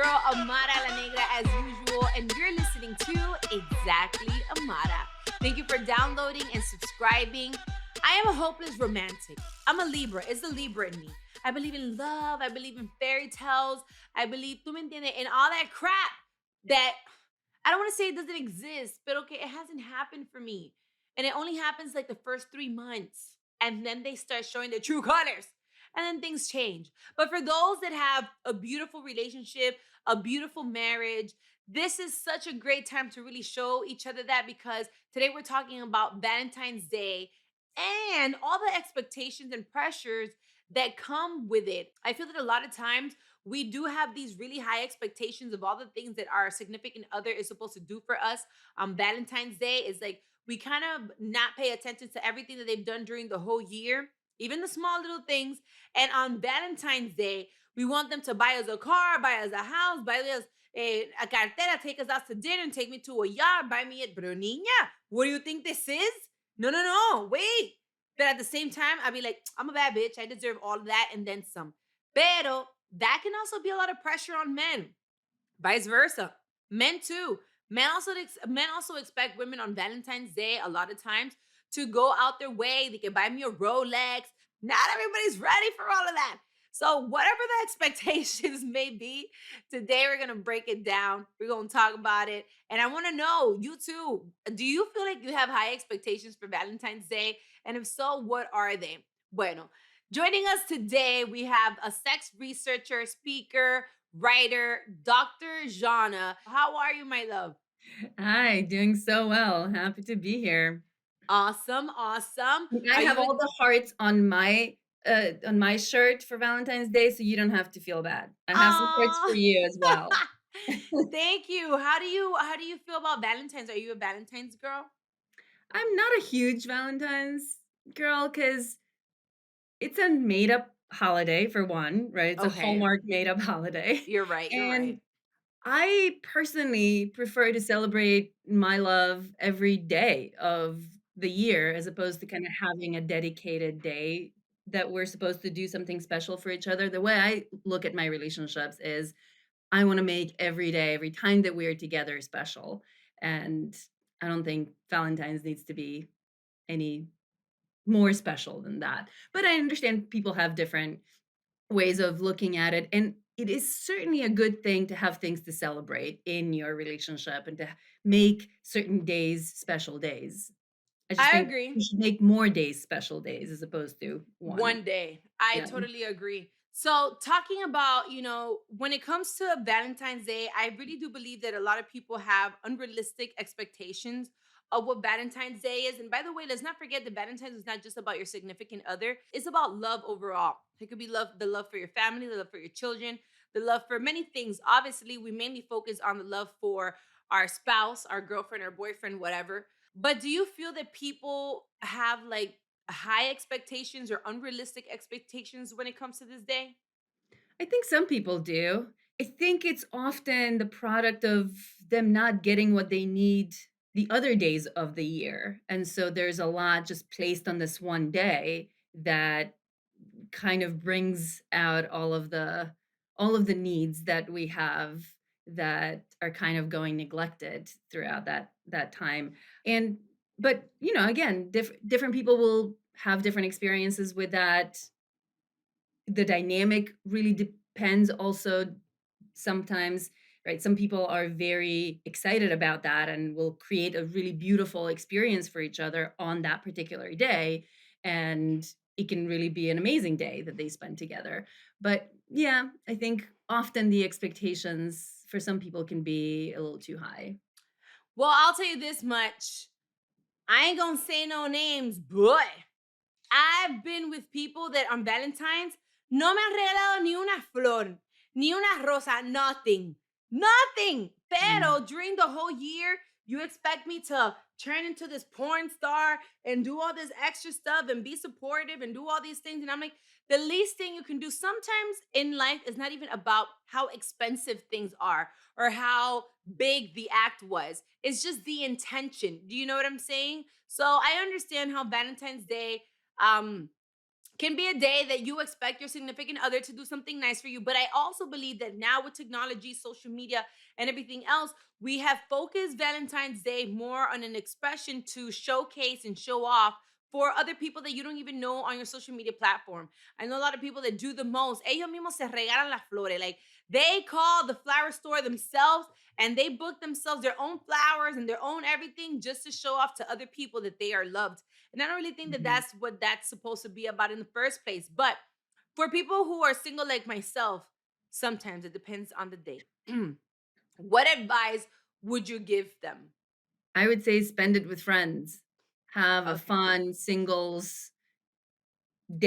girl, Amara la Negra, as usual, and you're listening to Exactly Amara. Thank you for downloading and subscribing. I am a hopeless romantic. I'm a Libra. It's the Libra in me. I believe in love. I believe in fairy tales. I believe, tú me entiendes, in all that crap that I don't want to say it doesn't exist, but okay, it hasn't happened for me. And it only happens like the first 3 months. And then they start showing their true colors. And then things change. But for those that have a beautiful relationship, a beautiful marriage, this is such a great time to really show each other that, because today we're talking about Valentine's Day and all the expectations and pressures that come with it. I feel that a lot of times we do have these really high expectations of all the things that our significant other is supposed to do for us. Valentine's Day is like we kind of not pay attention to everything that they've done during the whole year, even the small little things. And on Valentine's Day, we want them to buy us a car, buy us a house, buy us a cartera, take us out to dinner, take me to a yacht, buy me it. Pero niña, what do you think this is? No, no, no, wait. But at the same time, I'd be like, I'm a bad bitch. I deserve all of that and then some. Pero that can also be a lot of pressure on men. Vice versa. Men too. Men also expect women on Valentine's Day a lot of times to go out their way. They can buy me a Rolex. Not everybody's ready for all of that. So whatever the expectations may be, today we're gonna break it down. We're gonna talk about it. And I wanna know, you too, do you feel like you have high expectations for Valentine's Day? And if so, what are they? Bueno, joining us today, we have a sex researcher, speaker, writer, Dr. Zhana. How are you, my love? Hi, doing so well. Happy to be here. Awesome, awesome. I Are have you? all the hearts on my shirt for Valentine's Day, so you don't have to feel bad. I have some hearts for Oh, you as well. thank you. How do you feel about Valentine's? Are you a Valentine's girl? I'm not a huge Valentine's girl because it's a made up holiday for one, right? It's a Okay, Hallmark made up holiday. you're right. You're right. And I personally prefer to celebrate my love every day of the year as opposed to kinda having a dedicated day that we're supposed to do something special for each other. The way I look at my relationships is I wanna make every day, every time that we're together special, and I don't think Valentine's needs to be any more special than that. But I understand people have different ways of looking at it, and it is certainly a good thing to have things to celebrate in your relationship and to make certain days special days. I just I think agree. we should make more days special days as opposed to one. One day. I Yeah. totally agree. So, talking about, when it comes to Valentine's Day, I really do believe that a lot of people have unrealistic expectations of what Valentine's Day is. And by the way, let's not forget that Valentine's is not just about your significant other, it's about love overall. It could be love, the love for your family, the love for your children, the love for many things. Obviously, we mainly focus on the love for our spouse, our girlfriend, our boyfriend, whatever. But do you feel that people have like high expectations or unrealistic expectations when it comes to this day? I think some people do. I think it's often the product of them not getting what they need the other days of the year. And so there's a lot just placed on this one day that kind of brings out all of the needs that we have that are kind of going neglected throughout that time. And but again, different people will have different experiences with that. The dynamic really depends also sometimes, right? Some people are very excited about that and will create a really beautiful experience for each other on that particular day, and it can really be an amazing day that they spend together. But yeah, I think often the expectations for some people can be a little too high. Well, I'll tell you this much. I ain't gonna say no names, but I've been with people that on Valentine's no me han regalado ni una flor, ni una rosa, nothing. Nothing. Mm. Pero during the whole year, you expect me to turn into this porn star and do all this extra stuff and be supportive and do all these things. And I'm like, the least thing you can do sometimes in life is not even about how expensive things are or how big the act was. It's just the intention. Do you know what I'm saying? So I understand how Valentine's Day um can be a day that you expect your significant other to do something nice for you. But I also believe that now with technology, social media, and everything else, we have focused Valentine's Day more on an expression to showcase and show off for other people that you don't even know on your social media platform. I know a lot of people that do the most. Ellos mismos se regalan las flores. Like they call the flower store themselves and they book themselves their own flowers and their own everything just to show off to other people that they are loved. And I don't really think that Mhm. that's what that's supposed to be about in the first place. But for people who are single like myself, sometimes it depends on the day. What advice would you give them? I would say spend it with friends. Have a Okay. fun singles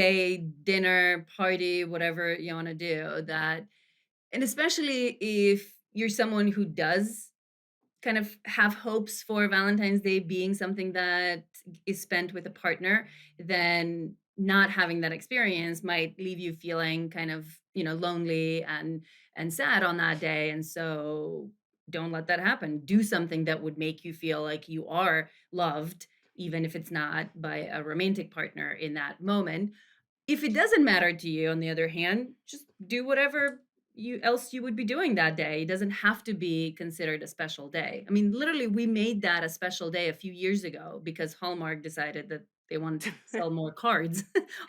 day, dinner, party, whatever you wanna do that and especially if you're someone who does kind of have hopes for Valentine's Day being something that is spent with a partner, then not having that experience might leave you feeling kind of, lonely and sad on that day. And so don't let that happen. Do something that would make you feel like you are loved, even if it's not by a romantic partner in that moment. If it doesn't matter to you, on the other hand, just do whatever you would be doing that day. It doesn't have to be considered a special day. I mean, literally, we made that a special day a few years ago because Hallmark decided that they wanted to sell more cards,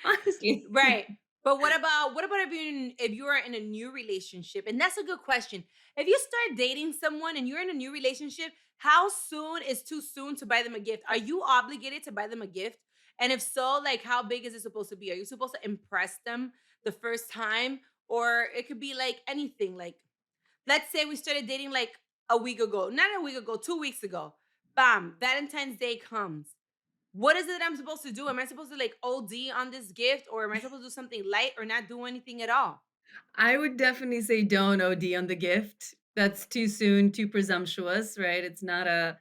honestly. Right. But what about if you are in a new relationship? And that's a good question. If you start dating someone and you're in a new relationship, how soon is too soon to buy them a gift? Are you obligated to buy them a gift? And if so, like how big is it supposed to be? Are you supposed to impress them the first time? Or it could be like anything. Like, let's say we started dating like a week ago, not a week ago, 2 weeks ago. Bam, Valentine's Day comes. What is it I'm supposed to do? Am I supposed to like OD on this gift or am I supposed to do something light or not do anything at all? I would definitely say don't OD on the gift. That's too soon, too presumptuous, right? It's not a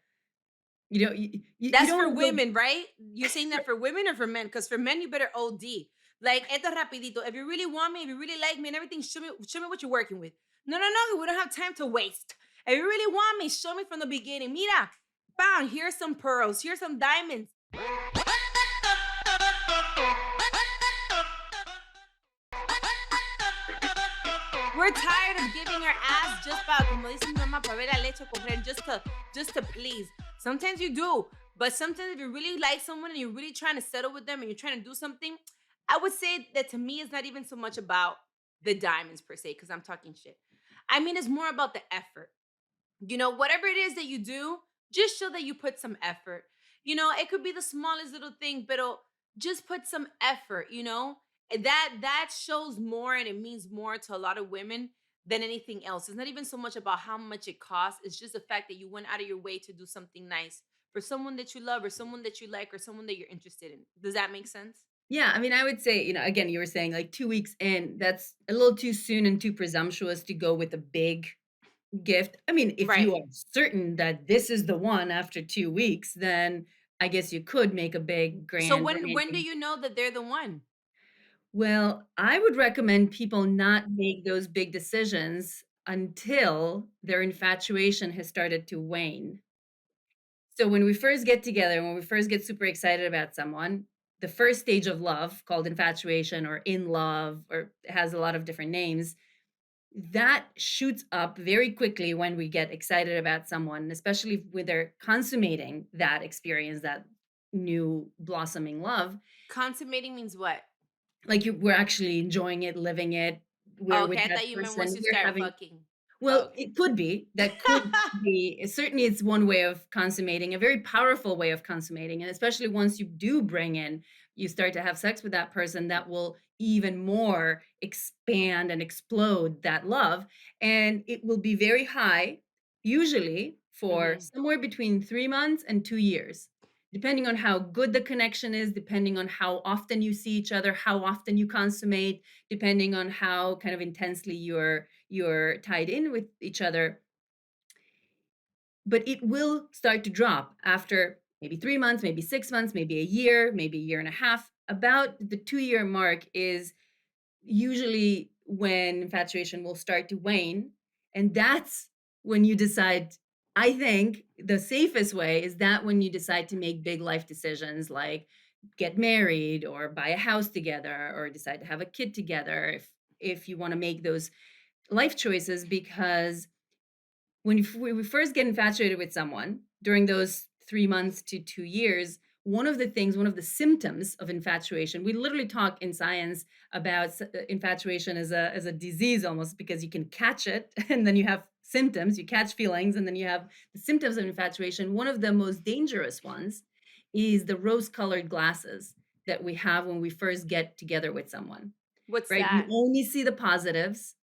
you That's don't for wanna go women, right? You're saying that for women or for men? Because for men, you better OD. Like, esto rapidito. If you really want me, if you really like me and everything, show me what you're working with. No, no, no. We don't have time to waste. If you really want me, show me from the beginning. Mira, bam, here's some pearls. Here's some diamonds. We're tired of giving our ass just para, como dice mi mamá, para ver la leche correr, just to please. Sometimes you do, but sometimes if you really like someone and you're really trying to settle with them and you're trying to do something, I would say that to me it's not even so much about the diamonds per se, because I'm talking shit. I mean, it's more about the effort. Whatever it is that you do, just show that you put some effort. It could be the smallest little thing, but just put some effort. And that shows more and it means more to a lot of women than anything else. It's not even so much about how much it costs. It's just the fact that you went out of your way to do something nice for someone that you love or someone that you like or someone that you're interested in. Does that make sense? Yeah, I mean, I would say, again, you were saying like 2 weeks in, that's a little too soon and too presumptuous to go with a big gift. I mean, if Right. you are certain that this is the one after 2 weeks, then I guess you could make a big, So grand, when do romantic. you know that they're the one? Well, I would recommend people not make those big decisions until their infatuation has started to wane. So when we first get together, when we first get super excited about someone, the first stage of love, called infatuation or in love, or has a lot of different names, that shoots up very quickly when we get excited about someone, especially when they're consummating that experience, that new blossoming love. Consummating means what? Like we're actually enjoying it, living it. We're with Okay, I that thought you meant person. once you We're start having fucking. well, Okay. it could be. That could be certainly it's one way of consummating, a very powerful way of consummating, and especially once you do bring in you start to have sex with that person, that will even more expand and explode that love, and it will be very high, usually for Mhm. somewhere between 3 months and 2 years, depending on how good the connection is, depending on how often you see each other, how often you consummate, depending on how kind of intensely you're tied in with each other, but it will start to drop after maybe 3 months, maybe 6 months, maybe a year and a half. About the 2-year mark is usually when infatuation will start to wane, and that's when you decide. I think the safest way is that when you decide to make big life decisions like get married or buy a house together or decide to have a kid together if you want to make those life choices because when we first get infatuated with someone during those 3 months to 2 years, one of the symptoms of infatuation, we literally talk in science about infatuation as a disease almost because you can catch it and then you have symptoms, you catch feelings, and then you have the symptoms of infatuation. One of the most dangerous ones is the rose colored glasses that we have when we first get together with someone, What's right? We that? only see the positives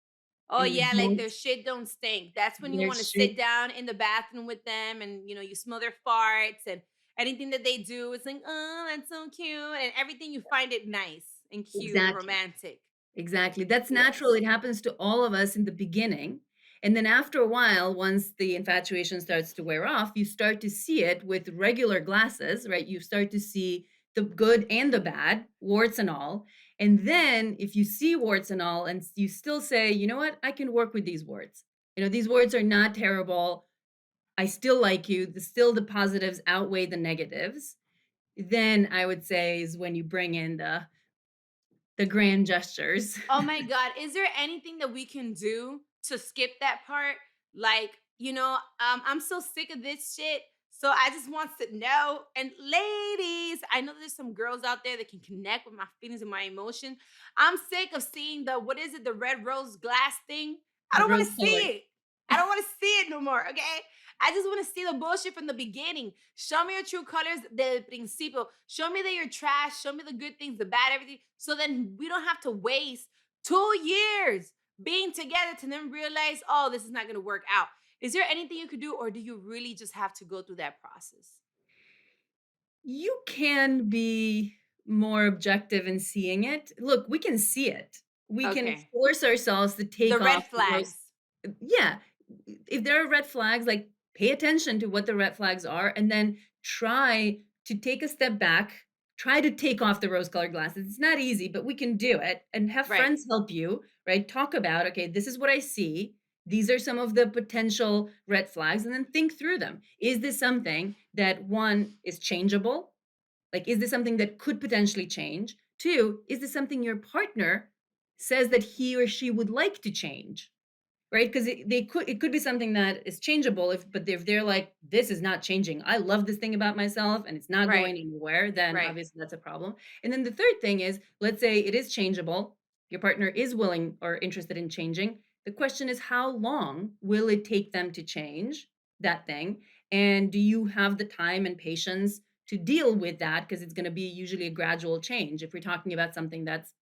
Oh and we yeah, like don't their shit don't stink. That's when you their want to shit. sit down in the bathroom with them and you smell their farts and anything that they do, it's like, oh, that's so cute. And everything you find it nice and cute and Exactly. romantic. Exactly. That's natural. Yes. It happens to all of us in the beginning. And then after a while, once the infatuation starts to wear off, you start to see it with regular glasses, right? You start to see the good and the bad, warts and all. And then if you see warts and all, and you still say, you know what, I can work with these warts. These words are not terrible. I still like you. Still the positives outweigh the negatives. Then I would say is when you bring in the grand gestures. Oh my God. Is there anything that we can do to skip that part? Like, I'm so sick of this shit. So I just want to know. And ladies, I know there's some girls out there that can connect with my feelings and my emotion. I'm sick of seeing what is it, the red rose glass thing? I The don't want rose to see colored. it. I don't want to see it no more. Okay. I just want to see the bullshit from the beginning. Show me your true colors del principio. Show me that you're trash. Show me the good things, the bad, everything. So then we don't have to waste 2 years being together to then realize, oh, this is not going to work out. Is there anything you could do, or do you really just have to go through that process? You can be more objective in seeing it. Look, we can see it. We can Okay. force ourselves to The take off red the rose. flags. Yeah, if there are red flags, like, pay attention to what the red flags are, and then try to take a step back, try to take off the rose-colored glasses. It's not easy, but we can do it, and have Right. friends help you, right? Talk about, "Okay, this is what I see. These are some of the potential red flags," and then think through them. Is this something that, 1, is changeable? Like, is this something that could potentially change? 2, is this something your partner says that he or she would like to change? Right? Because it could be something that is changeable if they're like, "This is not changing. I love this thing about myself, and it's not Right. going anywhere," then Right. obviously that's a problem. And then the third thing is, let's say it is changeable, your partner is willing or interested in changing. The question is, how long will it take them to change that thing? And do you have the time and patience to deal with that? Because it's gonna be usually a gradual change. If we're talking about something that's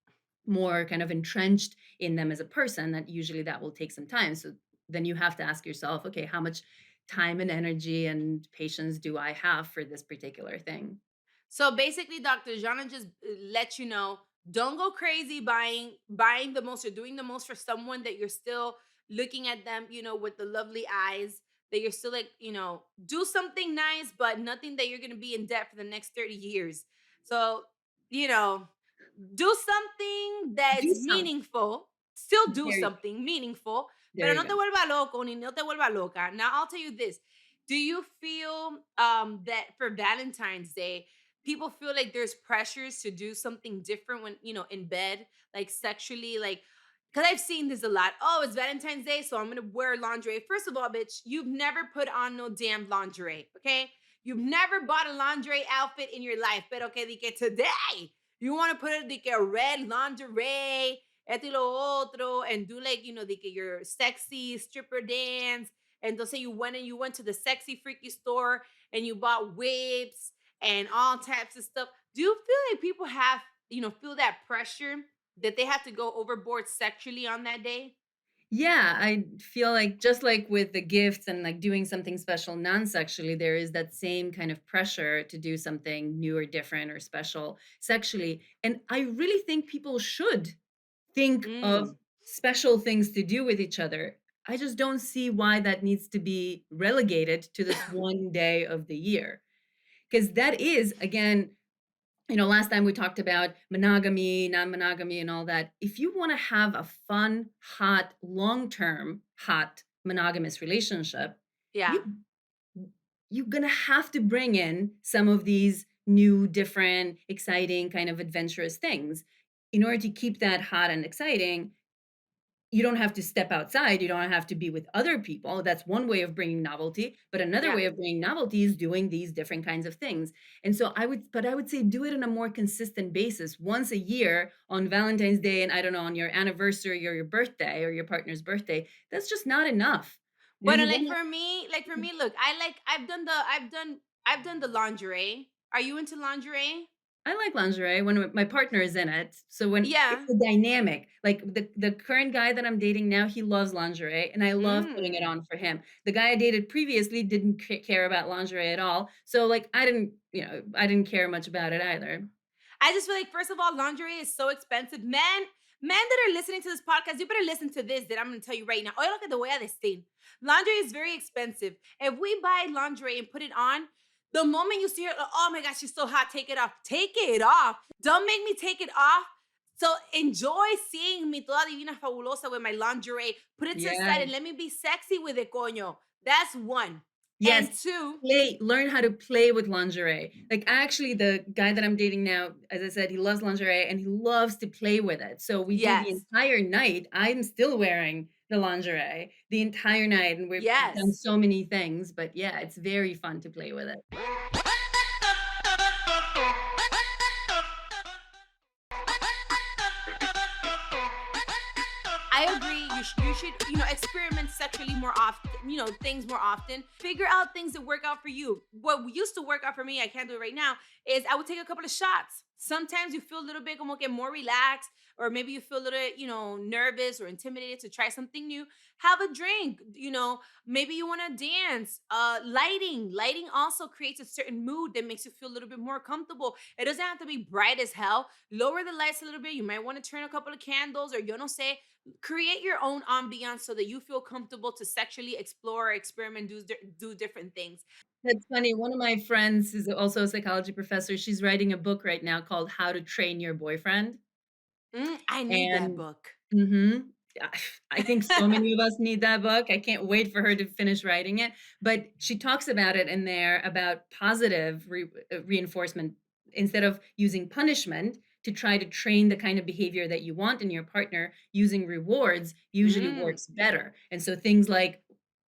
more kind of entrenched in them as a person, that usually that will take some time. So then you have to ask yourself, okay, how much time and energy and patience do I have for this particular thing? So basically, Dr. Zhana just let you know, don't go crazy buying the most or doing the most for someone that you're still looking at them, with the lovely eyes, that you're still like, do something nice, but nothing that you're going to be in debt for the next 30 years. So, you know, do something Do that's some. meaningful. Still do There you go. something meaningful, There pero you no te go. vuelva loco ni no te vuelva loca. Now, I'll tell you this. Do you feel that for Valentine's Day, people feel like there's pressures to do something different when, in bed, like sexually, like, because I've seen this a lot. Oh, it's Valentine's Day, so I'm gonna wear lingerie. First of all, bitch, you've never put on no damn lingerie, okay? You've never bought a lingerie outfit in your life, but okay, di que today you want to put it like a red lingerie, esto y lo otro, and do like, de que your sexy stripper dance. And they'll say you went to the sexy freaky store and you bought whips and all types of stuff. Do you feel like people have, feel that pressure that they have to go overboard sexually on that day? Yeah, I feel like just like with the gifts and like doing something special non-sexually, there is that same kind of pressure to do something new or different or special sexually. And I really think people should think of Mm. special things to do with each other. I just don't see why that needs to be relegated to this one day of the year. Because that is, again, last time we talked about monogamy, non-monogamy, and all that. If you want to have a fun, hot, long-term, hot monogamous relationship, Yeah. you you're gonna have to bring in some of these new, different, exciting, kind of adventurous things. In order to keep that hot and exciting, you don't have to step outside, you don't have to be with other people. That's one way of bringing novelty, but another Yeah. way of bringing novelty is doing these different kinds of things. And so I would say do it on a more consistent basis, once a year on Valentine's Day, and I don't know, on your anniversary or your birthday or your partner's birthday. That's just not enough. You know, But you like wanna for me, look, I've done the lingerie. Are you into lingerie? I like lingerie when my partner is in it. So when it's Yeah. a dynamic, like the current guy that I'm dating now, he loves lingerie, and I love putting it Mm. on for him. The guy I dated previously didn't care about lingerie at all. So like I didn't care much about it either. I just feel like, first of all, lingerie is so expensive. Men that are listening to this podcast, you better listen to this that I'm going to tell you right now. Oye, lo que te voy a decir. Lingerie is very expensive. If we buy lingerie and put it on, the moment you see her, oh my gosh, she's so hot, take it off. Take it off. Don't make me take it off. So enjoy seeing me toda divina fabulosa with my lingerie. Put it to the Yeah. side and let me be sexy with it, coño. That's one. Yes, And two, learn how to play with lingerie. Like, actually, the guy that I'm dating now, as I said, he loves lingerie and he loves to play with it. So we do the yes, entire night. I'm still wearing the lingerie the entire night, and we've done yes. so many things. But yeah, it's very fun to play with it. I agree. You should, experiment sexually more often, things more often. Figure out things that work out for you. What used to work out for me, I can't do it right now, is I would take a couple of shots. Sometimes you feel a little bit como que more relaxed, or maybe you feel a little, nervous or intimidated to try something new. Have a drink, maybe you want to dance. Lighting also creates a certain mood that makes you feel a little bit more comfortable. It doesn't have to be bright as hell. Lower the lights a little bit. You might want to turn a couple of candles, or yo no sé, create your own ambiance so that you feel comfortable to sexually explore, experiment, do different things. That's funny. One of my friends is also a psychology professor. She's writing a book right now called How to Train Your Boyfriend. I need that And book. mhm. I I think so many of us need that book. I can't wait for her to finish writing it, but she talks about it in there about positive reinforcement instead of using punishment to try to train the kind of behavior that you want in your partner. Using rewards usually Mm, works better. And so things like,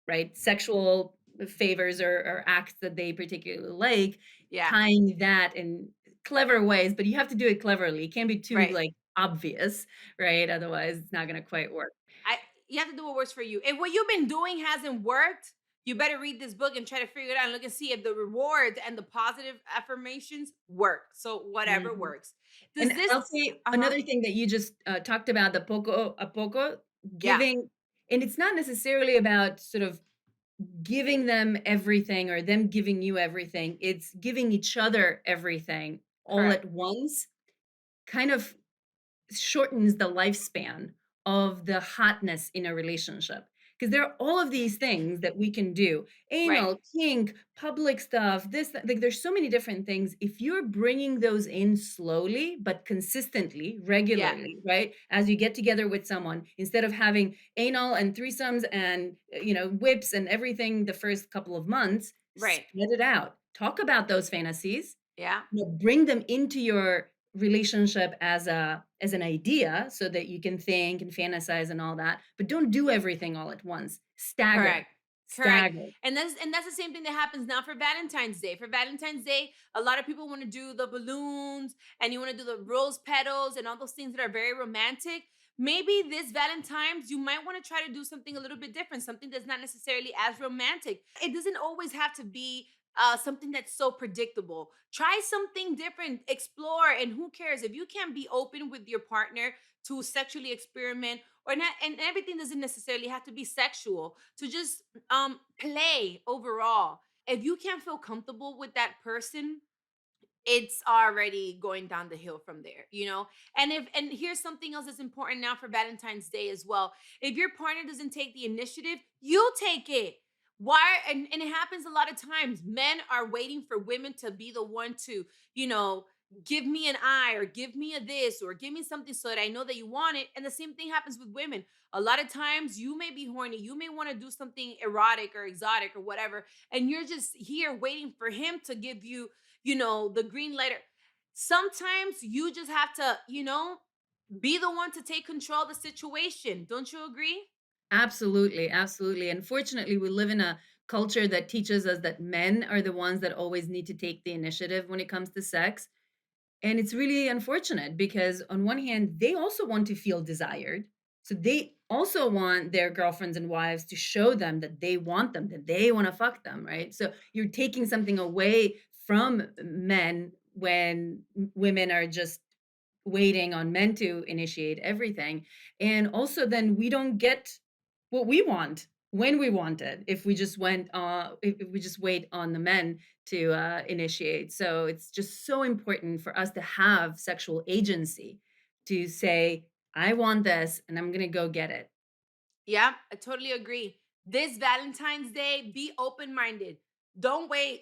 right, sexual favors or acts that they particularly like, yeah, tying that in clever ways, but you have to do it cleverly. It can't be too, right. like, obvious, right? Otherwise, it's not gonna quite work. I You have to do what works for you. If what you've been doing hasn't worked, you better read this book and try to figure it out and look and see if the rewards and the positive affirmations work. So whatever Mhm. works. And Does this? I'll say Uh huh. another thing that you just, talked about, the poco a poco, Yeah. giving, and it's not necessarily about sort of giving them everything or them giving you everything. It's giving each other everything all Correct. at once, kind of shortens the lifespan of the hotness in a relationship. Because there are all of these things that we can do: Right. anal, kink, public stuff, this, that, like there's so many different things. If you're bringing those in slowly, but consistently, Yeah. regularly, right? As you get together with someone, instead of having anal and threesomes and, whips and everything the first couple of months, Right. spread it out. Talk about those fantasies, Yeah. bring them into your relationship as an idea so that you can think and fantasize and all that, but don't do everything all at once. Stagger. Correct. Correct. Stagger. And that's the same thing that happens now for Valentine's Day. For Valentine's Day, a lot of people want to do the balloons and you want to do the rose petals and all those things that are very romantic. Maybe this Valentine's, you might want to try to do something a little bit different, something that's not necessarily as romantic. It doesn't always have to be something that's so predictable. Try something different, explore, and who cares if you can't be open with your partner to sexually experiment or not, and everything doesn't necessarily have to be sexual, to just play overall. If you can't feel comfortable with that person, it's already going down the hill from there. And here's something else that's important now for Valentine's Day as well. If your partner doesn't take the initiative, you take it. Why? And it happens a lot of times. Men are waiting for women to be the one to, you know give me an eye, or give me a this, or give me something so that I know that you want it. And the same thing happens with women. A lot of times you may be horny, you may want to do something erotic or exotic or whatever, and you're just here waiting for him to give you, the green light. Sometimes you just have to, be the one to take control of the situation. Don't you agree? Absolutely, absolutely. Unfortunately, we live in a culture that teaches us that men are the ones that always need to take the initiative when it comes to sex. And it's really unfortunate because, on one hand, they also want to feel desired. So they also want their girlfriends and wives to show them that they want them, that they want to fuck them, right? So you're taking something away from men when women are just waiting on men to initiate everything. And also, then we don't get what we want when we want it if we just if we just wait on the men to initiate. So it's just so important for us to have sexual agency to say, I want this and I'm going to go get it. Yeah, I totally agree. This Valentine's Day, be open minded. Don't wait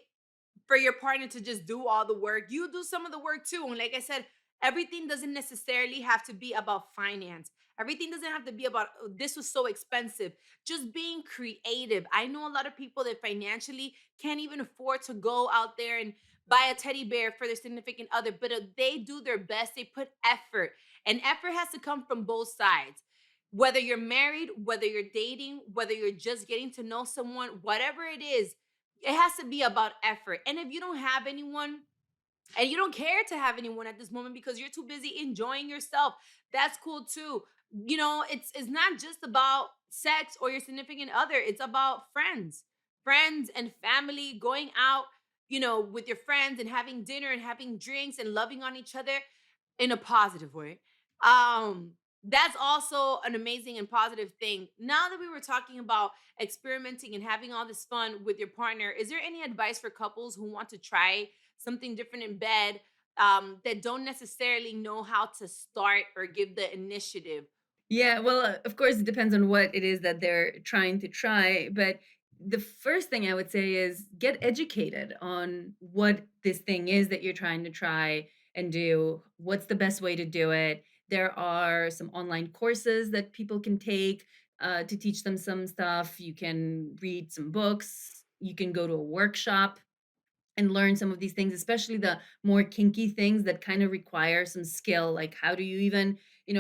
for your partner to just do all the work. You do some of the work too. And like I said, everything doesn't necessarily have to be about finance. Everything doesn't have to be about, "Oh, this was so expensive." Just being creative. I know a lot of people that financially can't even afford to go out there and buy a teddy bear for their significant other, but they do their best. They put effort, and effort has to come from both sides. Whether you're married, whether you're dating, whether you're just getting to know someone, whatever it is, it has to be about effort. And if you don't have anyone, and you don't care to have anyone at this moment because you're too busy enjoying yourself, that's cool too. It's not just about sex or your significant other. It's about friends and family, going out, with your friends and having dinner and having drinks and loving on each other in a positive way. That's also an amazing and positive thing. Now that we were talking about experimenting and having all this fun with your partner, is there any advice for couples who want to try something different in bed, that don't necessarily know how to start or give the initiative? Yeah, well, of course, it depends on what it is that they're trying to try. But the first thing I would say is get educated on what this thing is that you're trying to try and do. What's the best way to do it? There are some online courses that people can take to teach them some stuff. You can read some books. You can go to a workshop and learn some of these things, especially the more kinky things that kind of require some skill, like how do you even,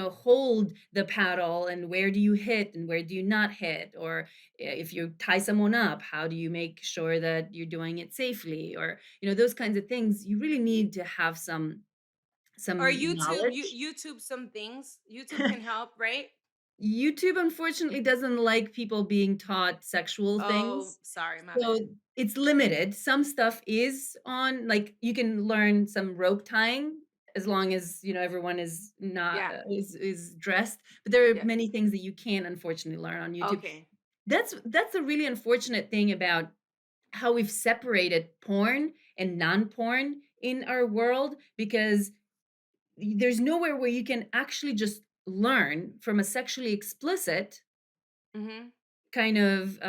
hold the paddle and where do you hit and where do you not hit? Or if you tie someone up, how do you make sure that you're doing it safely? Or, those kinds of things. You really need to have Or some YouTube, knowledge. YouTube some things. YouTube can help, right? YouTube unfortunately doesn't like people being taught sexual Oh, things. sorry, my So bad. it's limited. Some stuff is on, like you can learn some rope tying as long as, everyone is not Yeah, is dressed, but there are yeah. many things that you can unfortunately learn on YouTube. Okay. That's a really unfortunate thing about how we've separated porn and non-porn in our world, because there's nowhere where you can actually just learn from a sexually explicit Mm-hmm. kind of,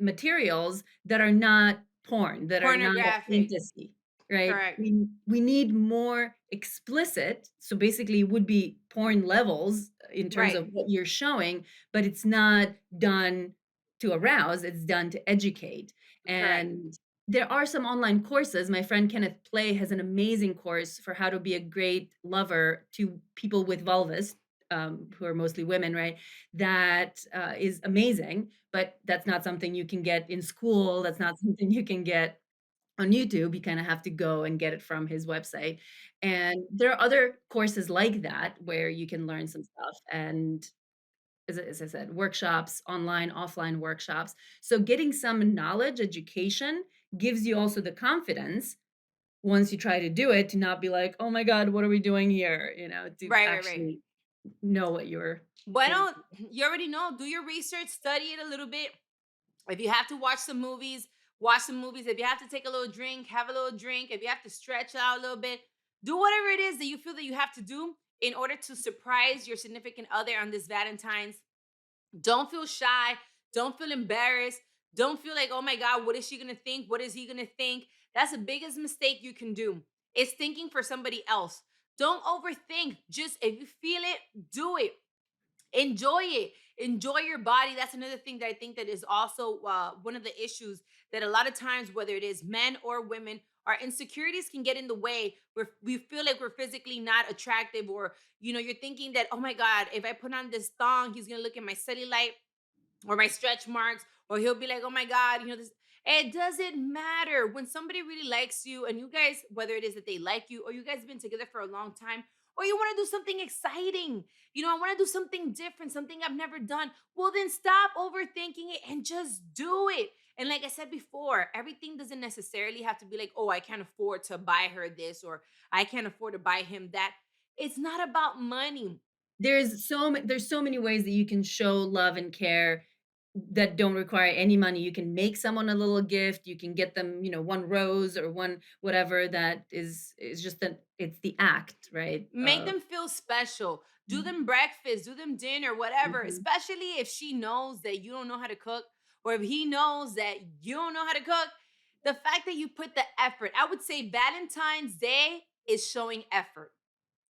materials that are not porn, that are not Pornographic. fantasy, right? Correct. We need more explicit, so basically it would be porn levels in terms Right. of what you're showing, but it's not done to arouse, it's done to educate. Correct. And there are some online courses. My friend Kenneth Play has an amazing course for how to be a great lover to people with vulvas, who are mostly women, right? That is amazing, but that's not something you can get in school. That's not something you can get on YouTube. You kind of have to go and get it from his website. And there are other courses like that where you can learn some stuff. And as I said, workshops, online, offline workshops. So getting some knowledge, education gives you also the confidence once you try to do it to not be like, oh my God, what are we doing here? To Right, right, right. actually know what you're Bueno, you already know. Do your research, study it a little bit. If you have to watch some movies, watch some movies. If you have to take a little drink, have a little drink. If you have to stretch out a little bit, do whatever it is that you feel that you have to do in order to surprise your significant other on this Valentine's. Don't feel shy. Don't feel embarrassed. Don't feel like, oh my God, what is she going to think? What is he going to think? That's the biggest mistake you can do. It's thinking for somebody else. Don't overthink. Just if you feel it, do it. Enjoy it. Enjoy your body. That's another thing that I think that is also one of the issues, that a lot of times, whether it is men or women, our insecurities can get in the way where we feel like we're physically not attractive, or you're thinking that, oh my god, if I put on this thong, he's gonna look at my cellulite or my stretch marks, or he'll be like, oh my god, this. It doesn't matter. When somebody really likes you, and you guys, whether it is that they like you, or you guys have been together for a long time, or you want to do something exciting, I want to do something different, something I've never done, well then stop overthinking it and just do it. And like I said before, everything doesn't necessarily have to be like, oh, I can't afford to buy her this, or I can't afford to buy him that. It's not about money. There's so many ways that you can show love and care that don't require any money. You can make someone a little gift, you can get them, one rose or one whatever that is just that it's the act, right? Make them feel special. Do them breakfast, do them dinner, whatever. Mhm. Especially if she knows that you don't know how to cook, or if he knows that you don't know how to cook. The fact that you put the effort, I would say Valentine's Day is showing effort.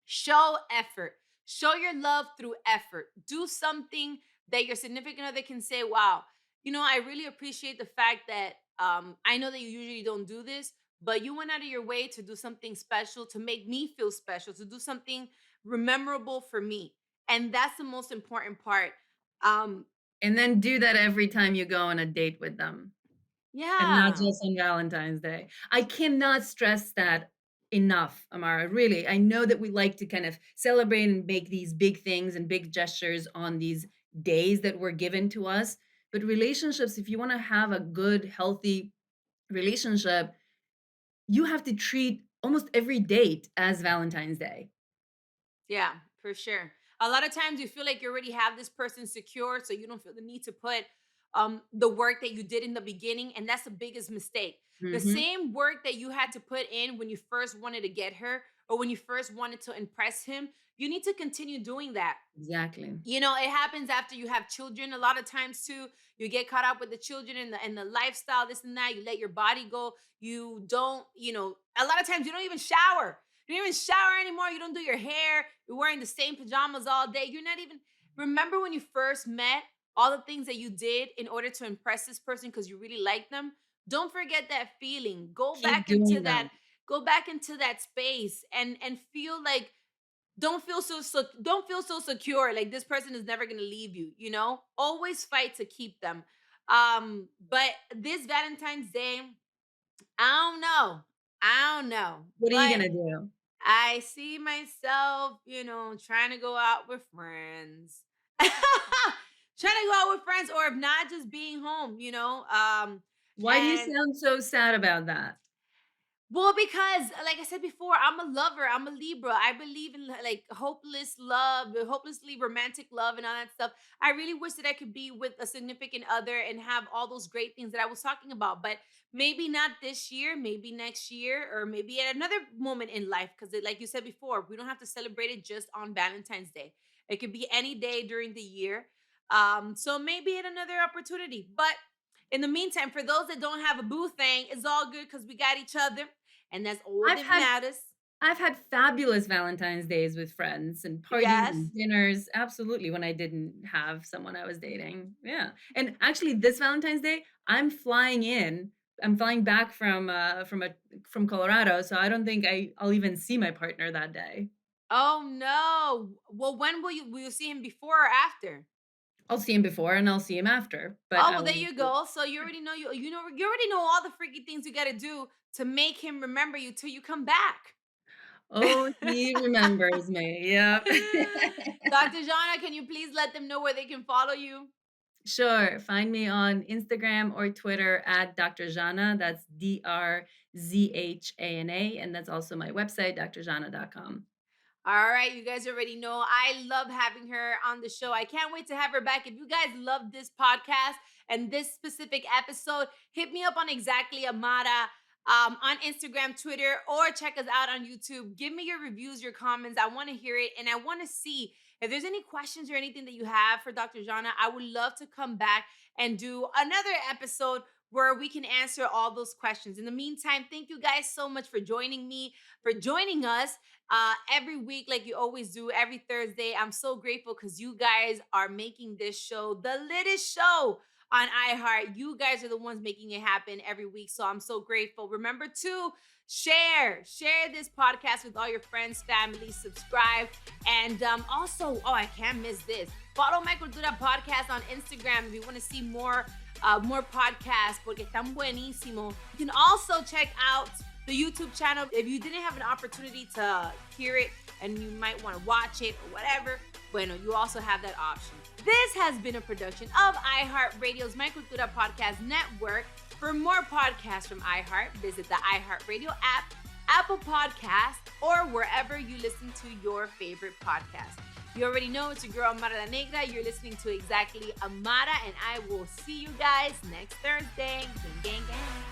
Show effort. Show your love through effort. Do something that your significant other can say, wow, I really appreciate the fact that I know that you usually don't do this, but you went out of your way to do something special, to make me feel special, to do something memorable for me. And that's the most important part. Um, And then do that every time you go on a date with them, and not yeah. just on Valentine's Day. I cannot stress that enough, Amara, really. I know that we like to kind of celebrate and make these big things and big gestures on these days that were given to us, but relationships, if you wanna have a good, healthy relationship, you have to treat almost every date as Valentine's Day. Yeah, for sure. A lot of times you feel like you already have this person secure, so you don't feel the need to put the work that you did in the beginning, and that's the biggest mistake. The Mhm. same work that you had to put in when you first wanted to get her, or when you first wanted to impress him, you need to continue doing that. Exactly. It happens after you have children a lot of times too. You get caught up with the children and the lifestyle, this and that. You let your body go. You don't, a lot of times you don't even shower. You don't even shower anymore. You don't do your hair. You're wearing the same pajamas all day. You're not even, remember when you first met, all the things that you did in order to impress this person because you really like them. Don't forget that feeling. Keep doing them. Go back into that space and feel like, don't feel so secure like this person is never going to leave you, always fight to keep them. But this Valentine's Day, I don't know. I don't know, What are you but gonna do? I see myself, trying to go out with friends. Trying to go out with friends, or if not, just being home, Why do you and sound so sad about that? well, because like I said before, I'm a lover. I'm a Libra. I believe in like hopeless love, hopelessly romantic love, and all that stuff. I really wish that I could be with a significant other and have all those great things that I was talking about. But maybe not this year, maybe next year, or maybe at another moment in life. Because, like you said before, we don't have to celebrate it just on Valentine's Day. It could be any day during the year. So maybe at another opportunity. But in the meantime, for those that don't have a boo thing, it's all good because we got each other, and that's all I've that had matters. I've had fabulous Valentine's days with friends and parties Yes. and dinners, absolutely, when I didn't have someone I was dating, yeah, and actually this Valentine's Day, I'm flying back from Colorado, so I don't think I'll even see my partner that day. Oh no. Well, when will you see him, before or after? I'll see him before and I'll see him after, but Oh, I well, there will. you go. So you already know, you already know all the freaky things you got to do to make him remember you till you come back. Oh, he remembers me, yep. Dr. Zhana, can you please let them know where they can follow you? Sure. Find me on Instagram or Twitter at Dr. Zhana. That's DRZHANA. And that's also my website, drjana.com. All right, you guys already know I love having her on the show. I can't wait to have her back. If you guys love this podcast and this specific episode, hit me up on Exactly Amara on Instagram, Twitter, or check us out on YouTube. Give me your reviews, your comments. I want to hear it, and I want to see if there's any questions or anything that you have for Dr. Jana. I would love to come back and do another episode where we can answer all those questions. In the meantime, thank you guys so much for joining me, for joining us every week, like you always do, every Thursday. I'm so grateful because you guys are making this show the littest show on iHeart. You guys are the ones making it happen every week. So I'm so grateful. Remember to share this podcast with all your friends, family, subscribe. And also, I can't miss this. Follow my Cultura podcast on Instagram if you want to see more podcasts, porque están buenísimo. You can also check out the YouTube channel if you didn't have an opportunity to hear it and you might want to watch it or whatever. Bueno, you also have that option. This has been a production of iHeartRadio's My Cultura Podcast Network. For more podcasts from iHeart, visit the iHeartRadio app, Apple Podcasts, or wherever you listen to your favorite podcast. You already know it's your girl, Amara la Negra. You're listening to Exactly Amara, and I will see you guys next Thursday. Gang, gang, gang.